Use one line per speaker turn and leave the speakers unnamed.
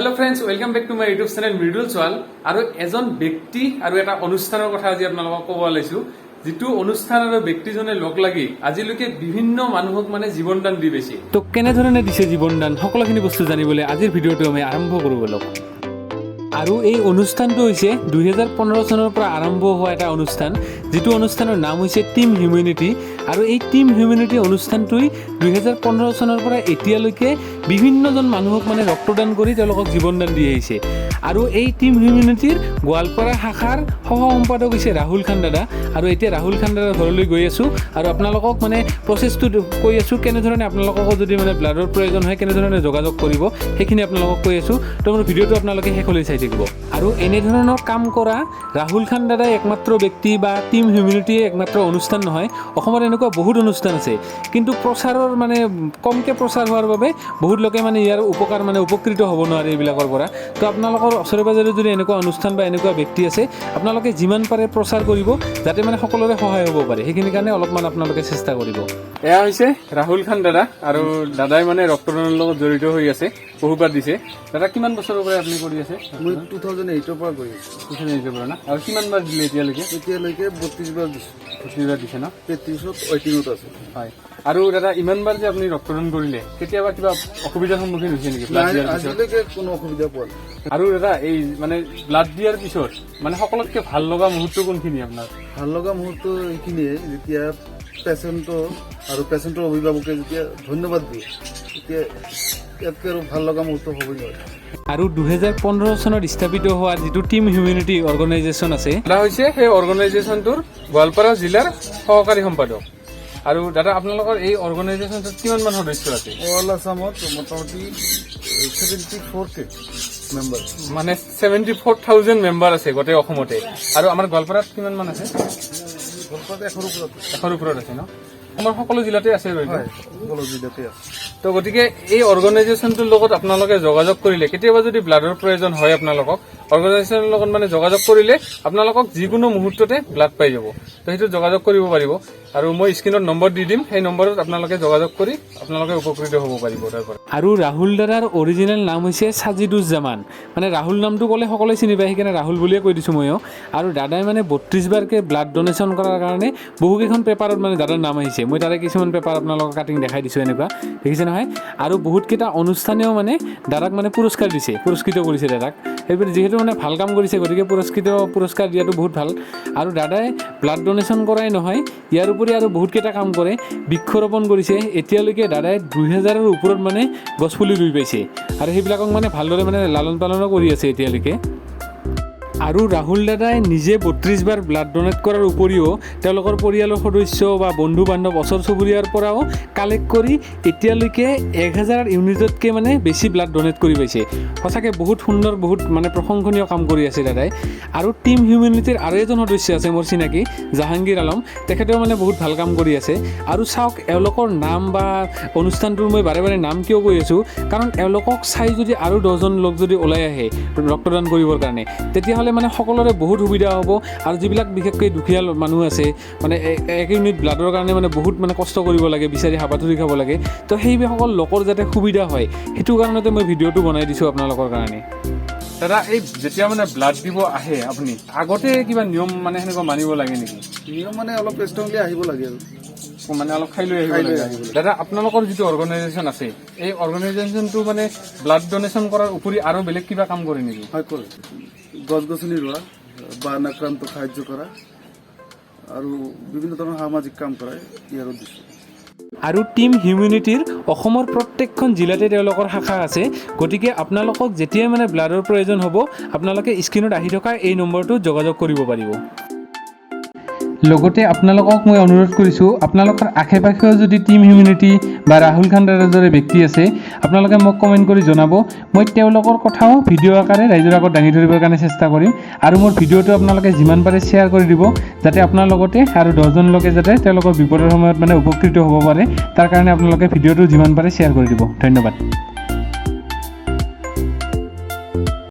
hello friends welcome back to my YouTube channel Mridul Chauhan और एजन व्यक्ति और এটা অনুষ্ঠানৰ কথা আজি আপোনালোকক ক'ব লৈছো যেটো অনুষ্ঠান আৰু ব্যক্তিজনে লগ লাগি আজিলৈকে বিভিন্ন মানুহক মানে জীৱনদান দি বেছি তো কেনে ধৰণে দিছে জীৱনদান সকলোখিনি বস্তু জানিবলৈ আজিৰ ভিডিঅটো আমি আৰম্ভ কৰো বলক আৰু এই অনুষ্ঠানটো হৈছে 2015 চনৰ পৰা আৰম্ভ হোৱা এটা অনুষ্ঠান যেটো অনুষ্ঠানৰ নাম হৈছে টিম হিউম্যানিটি আৰু এই টিম হিউম্যানিটি অনুষ্ঠানটোই 2015 চনৰ পৰা এতিয়ালৈকে বিভিন্নজন মানুহক মানে ৰক্তদান কৰি তেওঁলোকক জীৱনদান দি আহিছে আৰু এই টিম হিউম্যানিটিৰ গোৱালপাৰা শাখাৰ সহ সম্পাদক হৈছে ৰাহুল খান দাদা আৰু এতিয়া ৰাহুল খান দাদাৰ ঘৰলৈ গৈ আছো আৰু আপোনালোকক মানে প্ৰচেছটো কৈ আছো কেনে ধৰণে আপোনালোকক যদি মানে ব্লাডৰ প্ৰয়োজন হয় কেনে ধৰণে যোগাযোগ কৰিব সেইখিনি আপোনালোকক কৈ আছো তো মোৰ ভিডিঅটো আপোনালোকে শেষলৈ চাই থাকিব আৰু এনে ধৰণৰ কাম কৰা ৰাহুল খান দাদাই একমাত্ৰ ব্যক্তি বা টিম হিউম্যানিটি একমাত্ৰ অনুষ্ঠান নহয় অসমৰ এনেকুৱা বহুত অনুষ্ঠান আছে কিন্তু প্ৰচাৰৰ মানে কমকে প্ৰচাৰ হোৱাৰ বাবে বহুত লোকে মানে ইয়াৰ উপকাৰ মানে উপকৃত হ'ব নোৱাৰে এইবিলাকৰ পৰা তো আপোনালোকৰ ওচৰে পাজৰে যদি এনেকুৱা অনুষ্ঠান বা এনেকুৱা ব্যক্তি আছে আপোনালোকে যিমান পাৰে প্ৰচাৰ কৰিব যাতে মানে সকলোৰে সহায় হ'ব পাৰে সেইখিনি কাৰণে অলপমান আপোনালোকে চেষ্টা কৰিব এয়া হৈছে ৰাহুল খান দাদা আৰু দাদাই মানে ৰক্তদানৰ লগত জড়িত হৈ আছে বহুবাৰ দিছে দাদা কিমান বছৰৰ পৰা আপুনি কৰি আছে
মই 2008 পৰা কৰি আছো
2008 পৰা না আৰু কিমান বাৰ দিলে এতিয়ালৈকে
32 বাৰ দিছো
32 বাৰ দিছে না
33ত 18ত আছে
হয় আৰু দাদা ইমান বাৰ যে আপুনি ৰক্তদান কৰিলে কেতিয়াবা কিবা অসুবিধাৰ সন্মুখীন হৈছে নেকি
আজিলৈকে কোনো অসুবিধা পোৱা নাই
আৰু দাদা এই মানে ব্লাড দিয়াৰ পিছত মানে সকলোতকৈ ভাল লগা মুহূৰ্ত কোনখিনি আপোনাৰ
ভাল লগা মুহূৰ্ত এইখিনিয়ে যেতিয়া পেচেণ্টৰ আৰু পেচেণ্টৰ অভিভাৱকে যেতিয়া ধন্যবাদ দিয়ে তেতিয়া ইয়াতকৈ আৰু ভাল লগা মুহূৰ্ত হ'বই নোৱাৰে
আৰু 2015 চনত স্থাপিত হোৱা যিটো টিম হিউম্যানিটি অৰ্গেনাইজেশ্যন আছে এটা হৈছে সেই অৰ্গেনাইজেশ্যনটোৰ গোৱালপাৰা জিলাৰ সহকাৰী সম্পাদক আৰু দাদা আপোনালোকৰ এই অৰ্গেনাইজেশ্যনটোত কিমান মান সদস্য আছে
অল আছামত মোটামুটি 74K মেম্বাৰ
মানে 74,000 মেম্বাৰ আছে গোটেই অসমতে আৰু আমাৰ গোৱালপাৰাত কিমান মান আছে
গোৱালপাৰাত
100ৰ ওপৰত আছে ন আমাৰ সকলো জিলাতে আছে
সকলো জিলাতে আছে
তো গতিকে এই অৰ্গেনাইজেশ্যনটোৰ লগত আপোনালোকে যোগাযোগ কৰিলে কেতিয়াবা যদি ব্লাডৰ প্ৰয়োজন হয় আপোনালোকক অৰ্গেনাইজেশ্যনৰ লগত মানে যোগাযোগ কৰিলে আপোনালোকক যিকোনো মুহূৰ্ততে ব্লাড পাই যাব তো সেইটো যোগাযোগ কৰিব পাৰিব আৰু মই স্ক্ৰীনত নম্বৰ দি দিম সেই নম্বৰত আপোনালোকে যোগাযোগ কৰি আপোনালোকে উপকৃত হ'ব পাৰিব তাৰ পৰা আৰু ৰাহুল দাদাৰ অৰিজিনেল নাম হৈছে সাজিদুজ্জামান মানে ৰাহুল নামটো ক'লে সকলোৱে চিনি পায় সেইকাৰণে ৰাহুল বুলিয়ে কৈ দিছোঁ ময়ো আৰু দাদাই মানে 32 বাৰকে ব্লাড ডোনেশ্যন কৰাৰ কাৰণে বহুকেইখন পেপাৰত মানে দাদাৰ নাম আহিছে মই তাৰে কিছুমান পেপাৰ আপোনালোকক কাটিং দেখাই দিছোঁ এনেকুৱা দেখিছে নহয় আৰু বহুতকেইটা অনুষ্ঠানেও মানে দাদাক মানে পুৰস্কৃত কৰিছে দাদাক সেইবোৰ যিহেতু মানে ভাল কাম কৰিছে গতিকে পুৰস্কাৰ দিয়াটো বহুত ভাল আৰু দাদাই ব্লাড ডোনেশ্যন কৰাই নহয় ইয়াৰ উপৰি আৰু বহুতকেইটা কাম কৰে বৃক্ষৰোপণ কৰিছে এতিয়ালৈকে দাদাই 2000ৰ ওপৰত মানে গছপুলি ৰুই পাইছে আৰু সেইবিলাকক মানে ভালদৰে মানে লালন পালনো কৰি আছে এতিয়ালৈকে আৰু ৰাহুল দাদাই নিজে 32 বাৰ ব্লাড ডোনেট কৰাৰ উপৰিও তেওঁলোকৰ পৰিয়ালৰ সদস্য বা বন্ধু বান্ধৱ ওচৰ চুবুৰীয়াৰ পৰাও কালেক্ট কৰি এতিয়ালৈকে 1000 ইউনিটতকৈ মানে বেছি ব্লাড ডোনেট কৰি পাইছে সঁচাকৈ বহুত সুন্দৰ বহুত মানে প্ৰশংসনীয় কাম কৰি আছে দাদাই আৰু টিম হিউম্যানিটিৰ আৰু এজন সদস্য আছে মোৰ চিনাকি জাহাংগীৰ আলম তেখেতেও মানে বহুত ভাল কাম কৰি আছে আৰু চাওক এওঁলোকৰ নাম বা অনুষ্ঠানটোৰ মই বাৰে বাৰে নাম কিয় কৈ আছোঁ কাৰণ এওঁলোকক চাই যদি আৰু 10জন লোক যদি ওলাই আহে ৰক্তদান কৰিবৰ কাৰণে তেতিয়াহ'লে মানে সকলোৰে বহুত সুবিধা হ'ব আৰু যিবিলাক বিশেষকৈ দুখীয়া মানুহ আছে মানে 1 ইউনিট ব্লাডৰ কাৰণে মানে বহুত মানে কষ্ট কৰিব লাগে বিচাৰি হাবাথুৰি খাব লাগে তো সেইসকল লোকৰ যাতে সুবিধা হয় সেইটো কাৰণতে মই ভিডিঅ'টো বনাই দিছোঁ আপোনালোকৰ কাৰণে দাদা এই যেতিয়া মানে ব্লাড দিব আহে আপুনি আগতে কিবা নিয়ম মানে সেনেকুৱা মানিব লাগে নেকি
নিয়ম মানে অলপ ষ্ট্ৰংলি আহিব লাগে আৰু
মানে অলপ খাই লৈ আহিব লাগে দাদা আপোনালোকৰ যিটো অৰ্গেনাইজেশ্যন আছে এই অৰ্গেনাইজেশ্যনটো মানে ব্লাড ডোনেশ্যন কৰাৰ উপৰি আৰু বেলেগ কিবা কাম কৰে নেকি
হয় কৰে গছ-গছনি ৰোৱা বান আক্ৰান্ত সাহায্য কৰা আৰু বিভিন্ন ধৰণৰ সামাজিক কাম কৰা ইয়াৰ উদ্দেশ্য
আৰু টিম হিউম্যানিটিৰ অসমৰ প্ৰত্যেকখন জিলাতে তেওঁলোকৰ শাখা আছে গতিকে আপোনালোকক যেতিয়াই মানে ব্লাডৰ প্ৰয়োজন হ'ব আপোনালোকে স্ক্ৰীনত আহি থকা এই নম্বৰটোত যোগাযোগ কৰিব পাৰিব লগতে আপোনালোকক মই অনুৰোধ কৰিছোঁ আপোনালোকৰ আশে পাশেও যদি টিম হিউম্যানিটি বা ৰাহুল খান দাদাৰ দৰে ব্যক্তি আছে আপোনালোকে মোক কমেণ্ট কৰি জনাব মই তেওঁলোকৰ কথাও ভিডিঅ' আকাৰে ৰাইজৰ আগত দাঙি ধৰিবৰ কাৰণে চেষ্টা কৰিম আৰু মোৰ ভিডিঅ'টো আপোনালোকে যিমান পাৰে শ্বেয়াৰ কৰি দিব যাতে আপোনাৰ লগতে আৰু 10জন লোকে যাতে তেওঁলোকৰ বিপদৰ সময়ত মানে উপকৃত হ'ব পাৰে তাৰ কাৰণে আপোনালোকে ভিডিঅ'টো যিমান পাৰে শ্বেয়াৰ কৰি দিব ধন্যবাদ